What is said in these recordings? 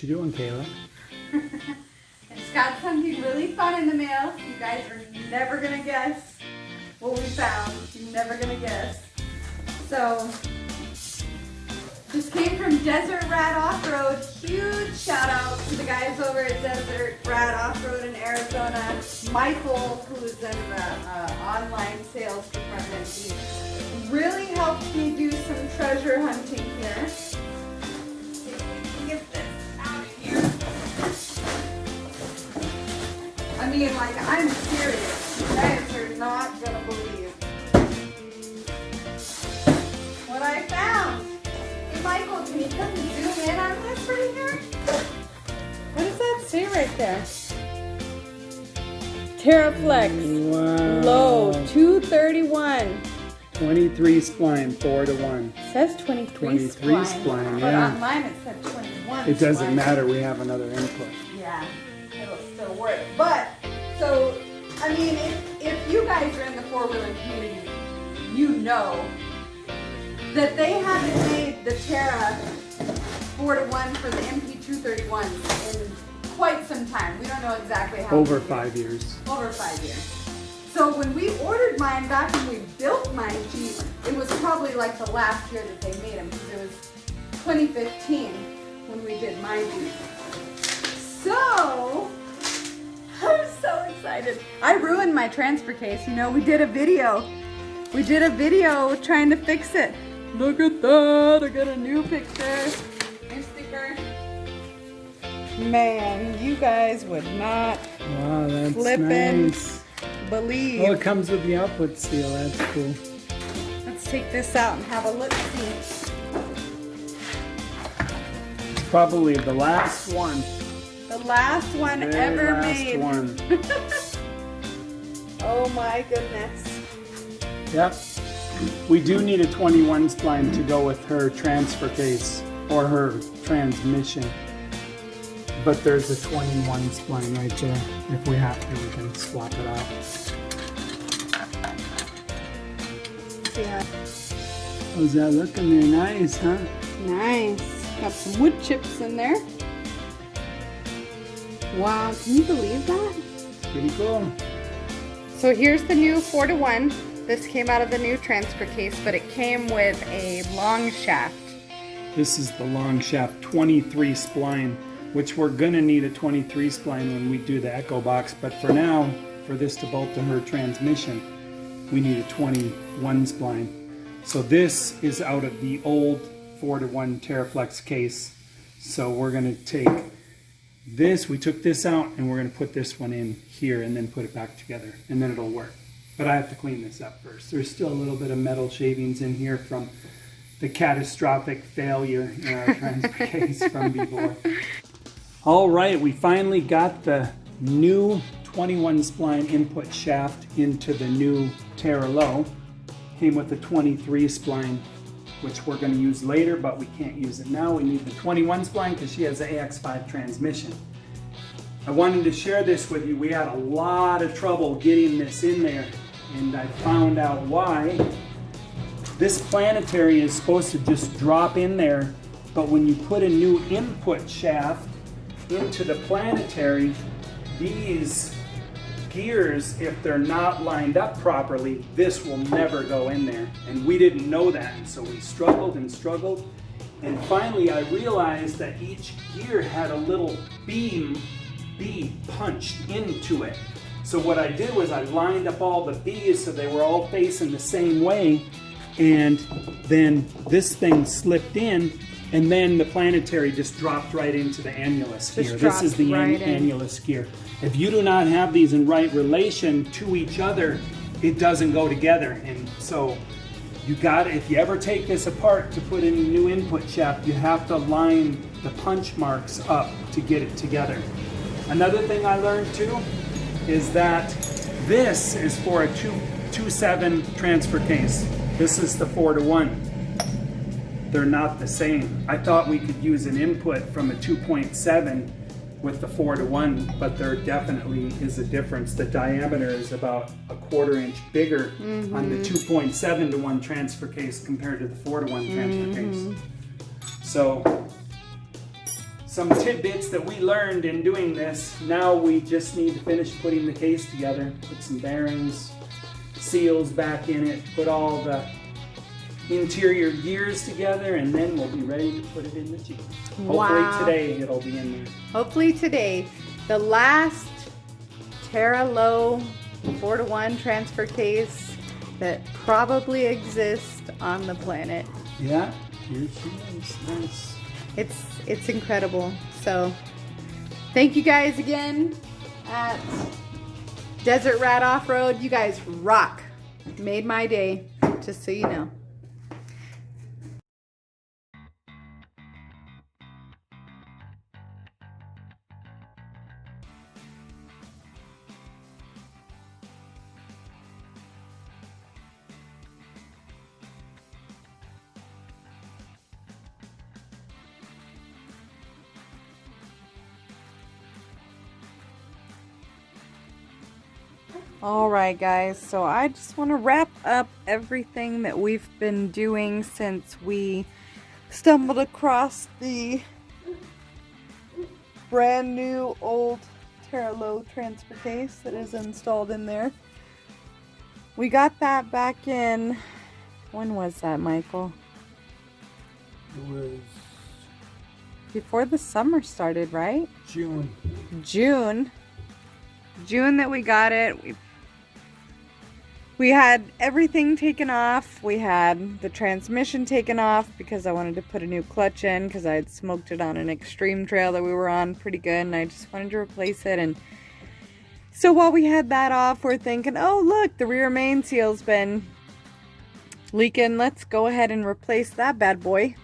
What you doing, Kayla? I just got something really fun in the mail. You guys are never gonna guess what we found. You're never gonna guess. So, this came from Desert Rat Off-Road. Huge shout out to the guys over at Desert Rat Off-Road in Arizona. Michael, who is in the online sales department, he really helped me do some treasure hunting here. See if we can get this out of here. I mean, like, I'm serious. You guys are not gonna believe what I found. Hey, Michael, can you come and zoom in on this right here? What does that say right there? TeraFlex. Wow. Low 231. 23 spline, 4-to-1. It says 23 spline, but yeah. online it said 21. It doesn't spline. matter, we have another input. Yeah, it'll still work. But, so, I mean, if you guys are in the four-wheeler community, you know that they haven't made the TERA 4-to-1 for the NP231s in quite some time. We don't know exactly how Over many 5 years. Over 5 years. So when we ordered mine back when we built mine Jeep, it was probably like the last year that they made them, because it was 2015 when we did my Jeep. So, I'm so excited. I ruined my transfer case, you know, we did a video. We did a video trying to fix it. Look at that, I got a new picture, new sticker. Man, you guys would not Wow, that's flippin' nice. believe. Oh, it comes with the output seal, that's cool. Let's take this out and have a look-see. It's probably the last one. The last one Very ever last made. one. Oh my goodness. Yep. We do need a 21 spline to go with her transfer case or her transmission. But there's a 21 spline right there. If we have to, we can swap it out. Yeah. How's that looking there? Nice, huh? Nice. Got some wood chips in there. Wow, can you believe that? It's pretty cool. So here's the new 4-to-1. This came out of the new transfer case, but it came with a long shaft. This is the long shaft 23 spline, which we're gonna need a 23 spline when we do the Echo Box, but for now, for this to bolt to her transmission, we need a 21 spline. So this is out of the old 4-to-1 TeraFlex case. So we're gonna take this, we took this out, and we're gonna put this one in here and then put it back together, and then it'll work. But I have to clean this up first. There's still a little bit of metal shavings in here from the catastrophic failure in our transfer case from before. All right, we finally got the new 21 spline input shaft into the new TeraLow. Came with the 23 spline, which we're going to use later, but we can't use it now. We need the 21 spline because she has the AX5 transmission. I wanted to share this with you. We had a lot of trouble getting this in there, and I found out why. This planetary is supposed to just drop in there, but when you put a new input shaft into the planetary, these gears, if they're not lined up properly, this will never go in there. And we didn't know that, so we struggled and struggled. And finally I realized that each gear had a little B punched into it. So what I did was I lined up all the B's so they were all facing the same way, and then this thing slipped in, and then the planetary just dropped right into the annulus gear. This is the annulus gear. If you do not have these in right relation to each other, it doesn't go together. And so you got, if you ever take this apart to put in a new input shaft, you have to line the punch marks up to get it together. Another thing I learned too is that this is for a 2.7 transfer case. This is the 4-to-1. They're not the same. I thought we could use an input from a 2.7 with the 4-to-1, but there definitely is a difference. The diameter is about a 1/4 inch bigger on the 2.7-to-1 transfer case compared to the 4-to-1 transfer case. So some tidbits that we learned in doing this. Now we just need to finish putting the case together, put some bearings, seals back in it, put all the interior gears together, and then we'll be ready to put it in the Jeep. Hopefully today it'll be in there. Hopefully today. The last TeraLow 4-to-1 transfer case that probably exists on the planet. Yeah, here she is. Nice. It's incredible. So thank you guys again at Desert Rat Off-Road. You guys rock. Made my day, just so you know. Alright guys, so I just want to wrap up everything that we've been doing since we stumbled across the brand new old TeraLow transfer case that is installed in there. We got that back in, when was that, Michael? It was before the summer started, right? June that we got it. We had everything taken off. We had the transmission taken off because I wanted to put a new clutch in because I had smoked it on an extreme trail that we were on pretty good, and I just wanted to replace it. And so while we had that off, we're thinking, oh look, the rear main seal's been leaking. Let's go ahead and replace that bad boy.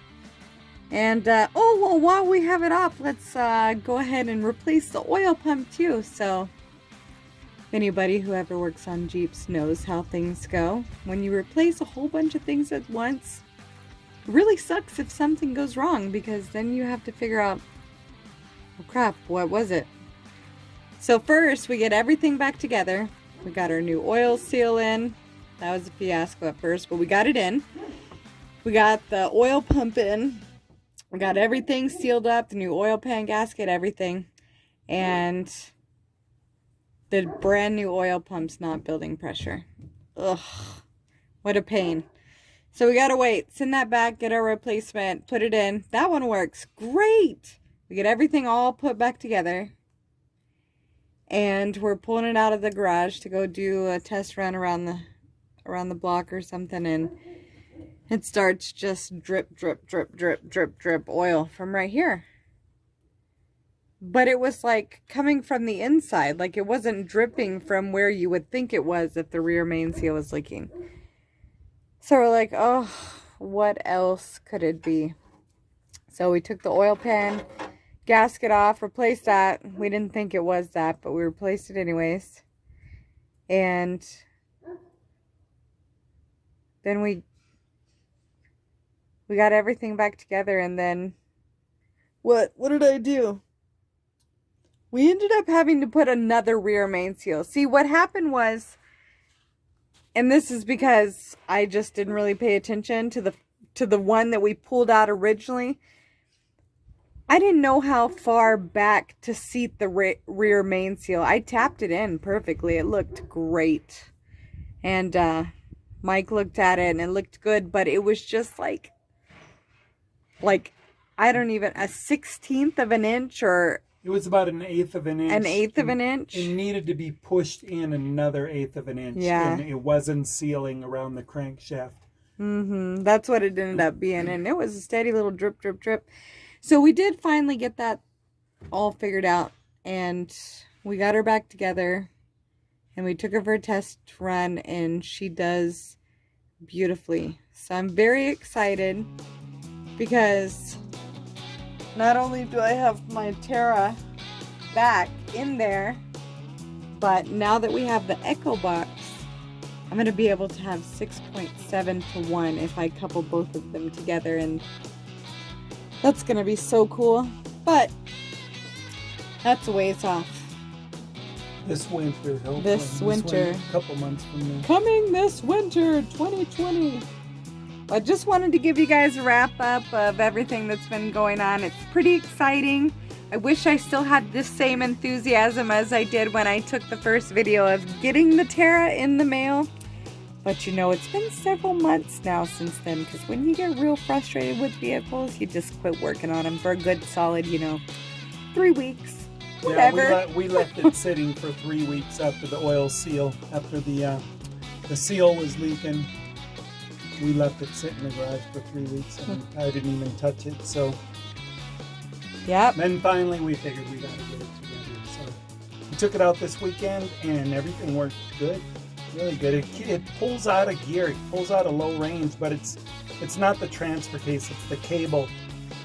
And oh well, while we have it off, let's go ahead and replace the oil pump too. So anybody who ever works on Jeeps knows how things go. When you replace a whole bunch of things at once, it really sucks if something goes wrong, because then you have to figure out, oh crap, what was it? So first we get everything back together. We got our new oil seal in. That was a fiasco at first, but we got it in. We got the oil pump in. We got everything sealed up, the new oil pan gasket, everything. And the brand new oil pump's not building pressure. Ugh, what a pain. So we gotta wait, send that back, get our replacement, put it in. That one works great. We get everything all put back together. And we're pulling it out of the garage to go do a test run around the block or something, and it starts just drip, drip, drip, drip, drip, drip oil from right here. But it was like coming from the inside, like it wasn't dripping from where you would think it was if the rear main seal was leaking. So we're like, oh, what else could it be? So we took the oil pan gasket off, replaced that. We didn't think it was that, but we replaced it anyways. And then we got everything back together, and then what did I do? We ended up having to put another rear main seal. See, what happened was, and this is because I just didn't really pay attention to the one that we pulled out originally. I didn't know how far back to seat the rear main seal. I tapped it in perfectly. It looked great. And Mike looked at it and it looked good, but it was just like I don't even, a 1/16 of an inch, or it was about an 1/8 of an inch. An 1/8 of an inch? It needed to be pushed in another 1/8 of an inch. Yeah. And it wasn't sealing around the crankshaft. Mm-hmm. That's what it ended up being. And it was a steady little drip, drip, drip. So we did finally get that all figured out. And we got her back together. And we took her for a test run. And she does beautifully. So I'm very excited, because not only do I have my TERA back in there, but now that we have the Echo Box, I'm going to be able to have 6.7 to 1 if I couple both of them together, and that's going to be so cool. But that's a ways off. This winter, hopefully. This winter. A couple months from now. Coming this winter, 2020. I just wanted to give you guys a wrap up of everything that's been going on. It's pretty exciting. I wish I still had this same enthusiasm as I did when I took the first video of getting the TERA in the mail. But you know, it's been several months now since then, because when you get real frustrated with vehicles, you just quit working on them for a good solid, you know, 3 weeks. Whatever. Yeah, we left it sitting for 3 weeks after the oil seal, after the seal was leaking. We left it sit in the garage for 3 weeks, and I didn't even touch it. So, yep. Then finally we figured we got to get it together. So we took it out this weekend, and everything worked good, really good. It pulls out of gear, it pulls out of low range, but it's not the transfer case, it's the cable.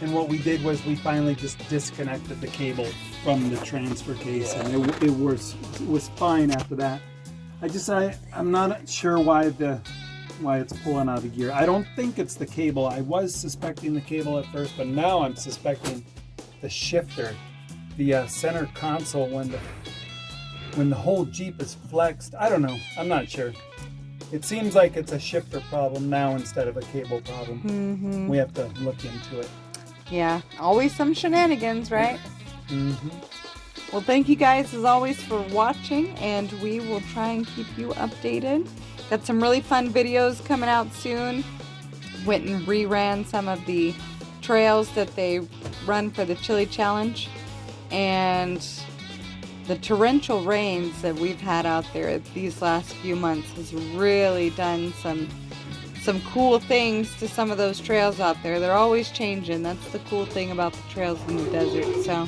And what we did was we finally just disconnected the cable from the transfer case, and it was fine after that. I'm not sure why it's pulling out of gear. I don't think it's the cable. I was suspecting the cable at first, but now I'm suspecting the shifter, the center console when the whole Jeep is flexed. I don't know. I'm not sure. It seems like it's a shifter problem now instead of a cable problem. Mm-hmm. We have to look into it. Yeah, always some shenanigans, right? Mm-hmm. Well, thank you guys as always for watching, and we will try and keep you updated. Got some really fun videos coming out soon. Went and reran some of the trails that they run for the Chili Challenge, and the torrential rains that we've had out there these last few months has really done some cool things to some of those trails out there. They're always changing. That's the cool thing about the trails in the desert. So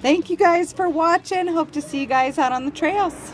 thank you guys for watching. Hope to see you guys out on the trails.